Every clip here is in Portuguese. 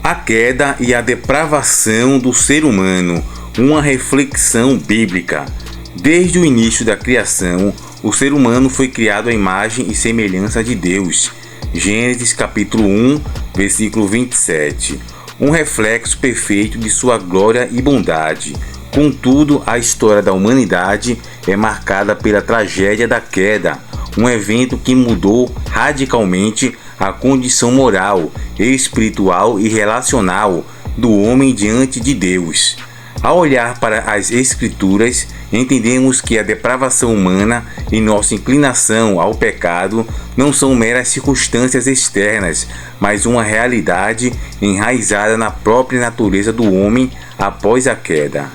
A queda e a depravação do ser humano, uma reflexão bíblica. Desde o início da criação, o ser humano foi criado à imagem e semelhança de Deus. Gênesis capítulo 1, versículo 27. Um reflexo perfeito de sua glória e bondade. Contudo, a história da humanidade é marcada pela tragédia da queda, um evento que mudou radicalmente a condição moral, espiritual e relacional do homem diante de Deus. Ao olhar para as Escrituras, entendemos que a depravação humana e nossa inclinação ao pecado não são meras circunstâncias externas, mas uma realidade enraizada na própria natureza do homem após a queda.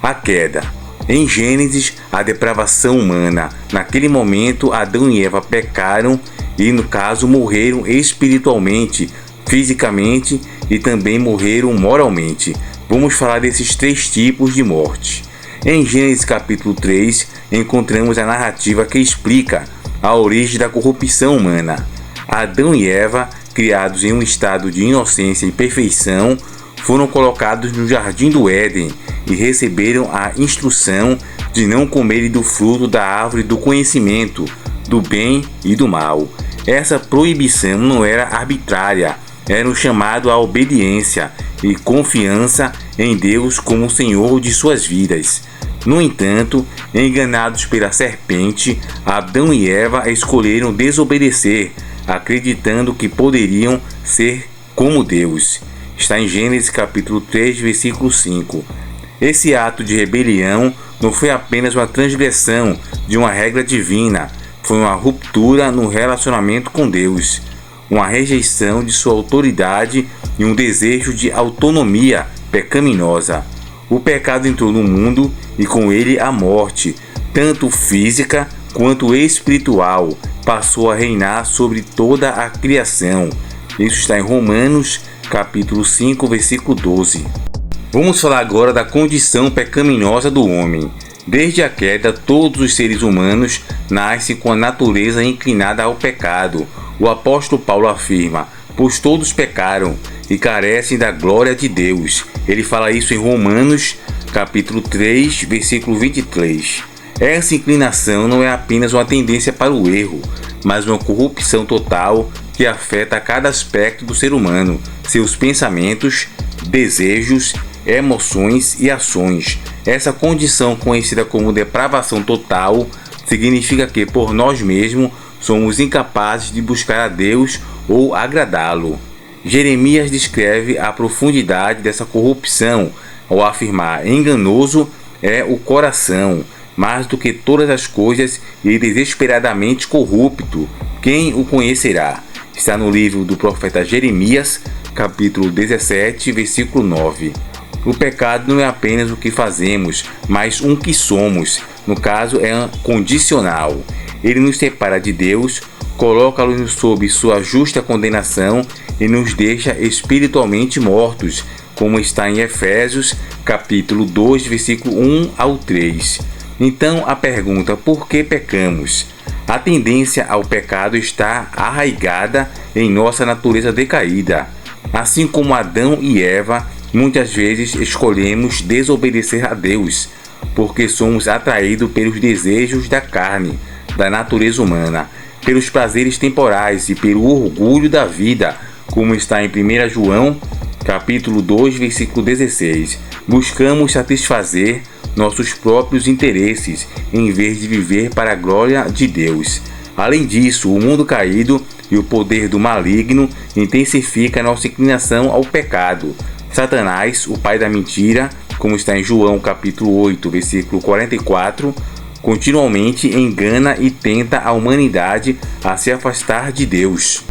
A queda. Em Gênesis, a depravação humana. Naquele momento, Adão e Eva pecaram e, no caso, morreram espiritualmente, fisicamente e também morreram moralmente. Vamos falar desses três tipos de morte. Em Gênesis capítulo 3, encontramos a narrativa que explica a origem da corrupção humana. Adão e Eva, criados em um estado de inocência e perfeição, foram colocados no jardim do Éden e receberam a instrução de não comerem do fruto da árvore do conhecimento, do bem e do mal. Essa proibição não era arbitrária, era um chamado à obediência e confiança em Deus como o Senhor de suas vidas. No entanto, enganados pela serpente, Adão e Eva escolheram desobedecer, acreditando que poderiam ser como Deus. Está em Gênesis capítulo 3, versículo 5. Esse ato de rebelião não foi apenas uma transgressão de uma regra divina, foi uma ruptura no relacionamento com Deus, uma rejeição de sua autoridade e um desejo de autonomia pecaminosa. O pecado entrou no mundo e com ele a morte, tanto física quanto espiritual, passou a reinar sobre toda a criação. Isso está em Romanos capítulo 5, versículo 12. Vamos falar agora da condição pecaminosa do homem. Desde a queda, todos os seres humanos nascem com a natureza inclinada ao pecado. O apóstolo Paulo afirma: pois todos pecaram e carecem da glória de Deus. Ele fala isso em Romanos capítulo 3, versículo 23. Essa inclinação não é apenas uma tendência para o erro, mas uma corrupção total que afeta cada aspecto do ser humano, seus pensamentos, desejos, emoções e ações. Essa condição, conhecida como depravação total, significa que por nós mesmos somos incapazes de buscar a Deus ou agradá-lo. Jeremias descreve a profundidade dessa corrupção ao afirmar: enganoso é o coração, mais do que todas as coisas, e desesperadamente corrupto. Quem o conhecerá? Está no livro do profeta Jeremias, capítulo 17, versículo 9. O pecado não é apenas o que fazemos, mas um que somos. No caso, é condicional. Ele nos separa de Deus, coloca-nos sob sua justa condenação e nos deixa espiritualmente mortos, como está em Efésios, capítulo 2, versículo 1 ao 3. Então, a pergunta: por que pecamos? A tendência ao pecado está arraigada em nossa natureza decaída. Assim como Adão e Eva, muitas vezes escolhemos desobedecer a Deus, porque somos atraídos pelos desejos da carne, da natureza humana, pelos prazeres temporais e pelo orgulho da vida, como está em 1 João, capítulo 2, versículo 16. Buscamos satisfazer nossos próprios interesses, em vez de viver para a glória de Deus. Além disso, o mundo caído e o poder do maligno intensifica nossa inclinação ao pecado. Satanás, o pai da mentira, como está em João capítulo 8, versículo 44, continuamente engana e tenta a humanidade a se afastar de Deus.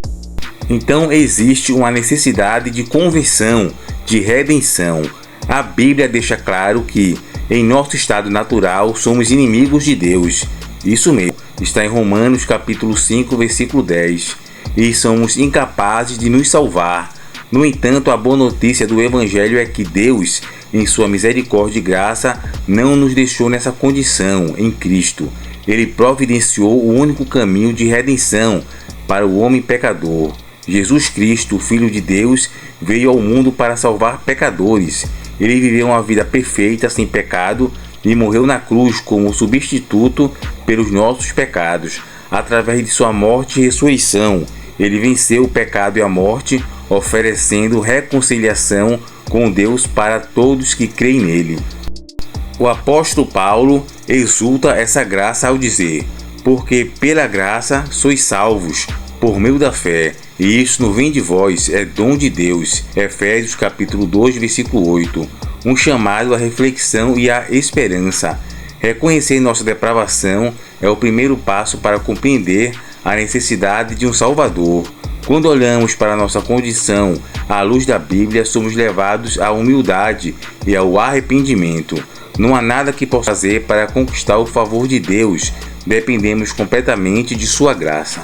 Então existe uma necessidade de conversão, de redenção. A Bíblia deixa claro que, em nosso estado natural, somos inimigos de Deus. Isso mesmo, está em Romanos capítulo 5, versículo 10. E somos incapazes de nos salvar. No entanto, a boa notícia do Evangelho é que Deus, em sua misericórdia e graça, não nos deixou nessa condição em Cristo. Ele providenciou o único caminho de redenção para o homem pecador, Jesus Cristo, Filho de Deus, veio ao mundo para salvar pecadores. Ele viveu uma vida perfeita, sem pecado, e morreu na cruz como substituto pelos nossos pecados. Através de sua morte e ressurreição, ele venceu o pecado e a morte, oferecendo reconciliação com Deus para todos que creem nele. O apóstolo Paulo exulta essa graça ao dizer: porque pela graça sois salvos, por meio da fé, e isso não vem de vós, é dom de Deus. Efésios capítulo 2, versículo 8. Um chamado à reflexão e à esperança. Reconhecer nossa depravação é o primeiro passo para compreender a necessidade de um Salvador. Quando olhamos para nossa condição à luz da Bíblia, somos levados à humildade e ao arrependimento. Não há nada que possa fazer para conquistar o favor de Deus, dependemos completamente de sua graça.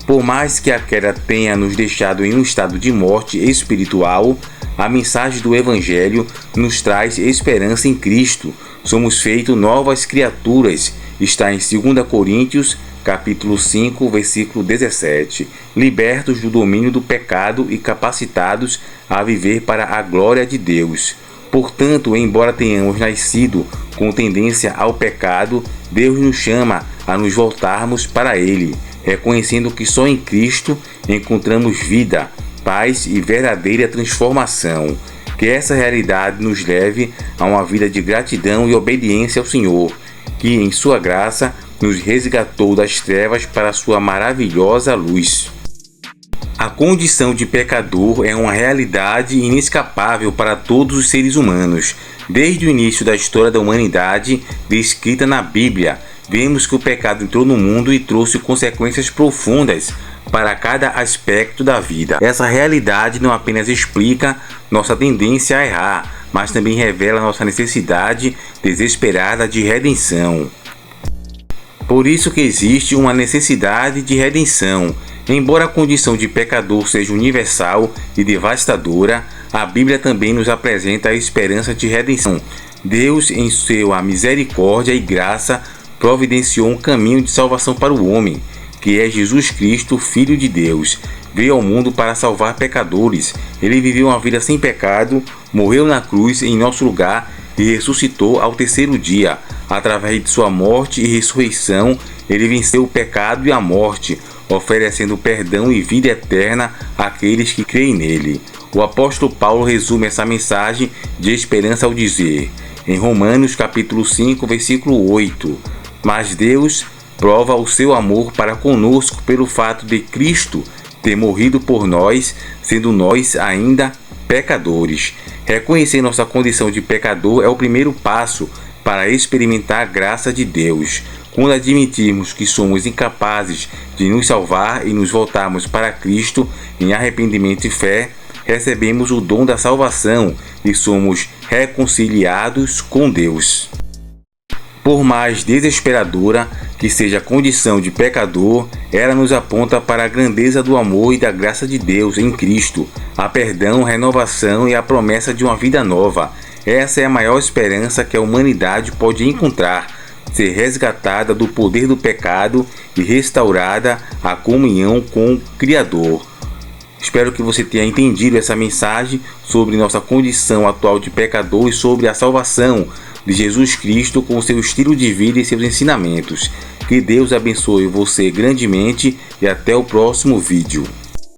Por mais que a queda tenha nos deixado em um estado de morte espiritual, a mensagem do Evangelho nos traz esperança em Cristo. Somos feitos novas criaturas. Está em 2 Coríntios, capítulo 5, versículo 17. Libertos do domínio do pecado e capacitados a viver para a glória de Deus. Portanto, embora tenhamos nascido com tendência ao pecado, Deus nos chama a nos voltarmos para Ele, reconhecendo que só em Cristo encontramos vida, paz e verdadeira transformação. Que essa realidade nos leve a uma vida de gratidão e obediência ao Senhor, que em sua graça nos resgatou das trevas para a sua maravilhosa luz. A condição de pecador é uma realidade inescapável para todos os seres humanos. Desde o início da história da humanidade, descrita na Bíblia, vemos que o pecado entrou no mundo e trouxe consequências profundas para cada aspecto da vida. Essa realidade não apenas explica nossa tendência a errar, mas também revela nossa necessidade desesperada de redenção. Por isso que existe uma necessidade de redenção. Embora a condição de pecador seja universal e devastadora, a Bíblia também nos apresenta a esperança de redenção. Deus, em sua misericórdia e graça, providenciou um caminho de salvação para o homem, que é Jesus Cristo, Filho de Deus. Veio ao mundo para salvar pecadores. Ele viveu uma vida sem pecado, morreu na cruz em nosso lugar e ressuscitou ao terceiro dia. Através de sua morte e ressurreição, ele venceu o pecado e a morte, oferecendo perdão e vida eterna àqueles que creem nele. O apóstolo Paulo resume essa mensagem de esperança ao dizer, em Romanos capítulo 5, versículo 8, mas Deus prova o seu amor para conosco pelo fato de Cristo ter morrido por nós, sendo nós ainda pecadores. Reconhecer nossa condição de pecador é o primeiro passo para experimentar a graça de Deus. Quando admitirmos que somos incapazes de nos salvar e nos voltarmos para Cristo em arrependimento e fé, recebemos o dom da salvação e somos reconciliados com Deus. Por mais desesperadora que seja a condição de pecador, ela nos aponta para a grandeza do amor e da graça de Deus em Cristo, a perdão, renovação e a promessa de uma vida nova. Essa é a maior esperança que a humanidade pode encontrar, ser resgatada do poder do pecado e restaurada à comunhão com o Criador. Espero que você tenha entendido essa mensagem sobre nossa condição atual de pecador e sobre a salvação de Jesus Cristo com seu estilo de vida e seus ensinamentos. Que Deus abençoe você grandemente e até o próximo vídeo.